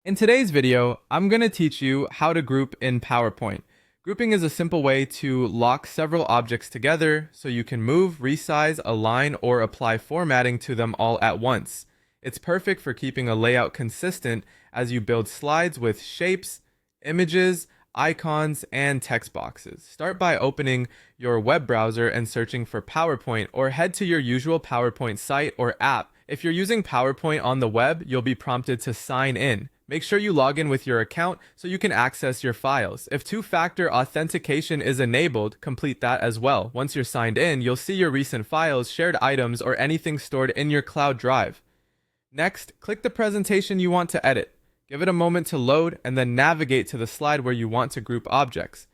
In today's video, I'm going to teach you how to group in PowerPoint. Grouping is a simple way to lock several objects together so you can move, resize, align, or apply formatting to them all at once. It's perfect for keeping a layout consistent as you build slides with shapes, images, icons, and text boxes. Start by opening your web browser and searching for PowerPoint, or head to your usual PowerPoint site or app. If you're using PowerPoint on the web, you'll be prompted to sign in. Make sure you log in with your account so you can access your files. If two-factor authentication is enabled, complete that as well. Once you're signed in, you'll see your recent files, shared items, or anything stored in your cloud drive. Next, click the presentation you want to edit. Give it a moment to load and then navigate to the slide where you want to group objects.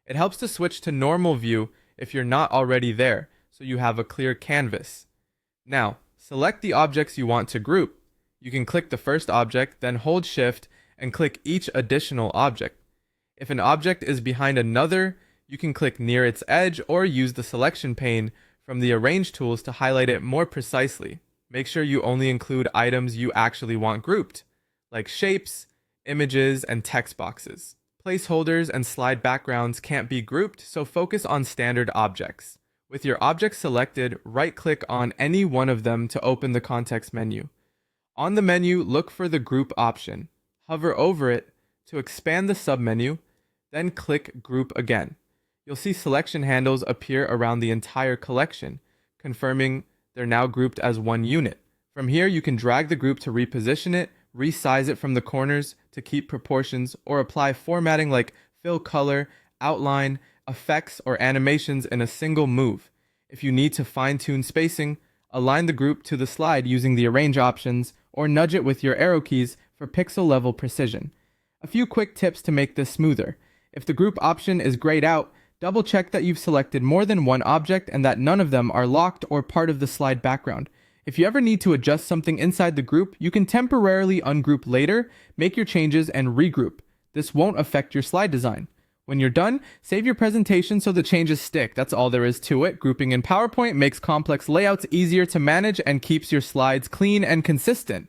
It helps to switch to normal view if you're not already there, so you have a clear canvas. Now, select the objects you want to group. You can click the first object, then hold Shift and click each additional object. If an object is behind another, you can click near its edge or use the selection pane from the Arrange tools to highlight it more precisely. Make sure you only include items you actually want grouped, like shapes, images, and text boxes. Placeholders and slide backgrounds can't be grouped, so focus on standard objects. With your object selected, right-click on any one of them to open the context menu. On the menu, look for the Group option. Hover over it to expand the submenu, then click Group again. You'll see selection handles appear around the entire collection, confirming they're now grouped as one unit. From here, you can drag the group to reposition it, resize it from the corners to keep proportions, or apply formatting like fill color, outline, effects, or animations in a single move. If you need to fine-tune spacing, align the group to the slide using the Arrange options, or nudge it with your arrow keys for pixel-level precision. A few quick tips to make this smoother. If the group option is grayed out, double-check that you've selected more than one object and that none of them are locked or part of the slide background. If you ever need to adjust something inside the group, you can temporarily ungroup later, make your changes, and regroup. This won't affect your slide design. When you're done, save your presentation so the changes stick. That's all there is to it. Grouping in PowerPoint makes complex layouts easier to manage and keeps your slides clean and consistent.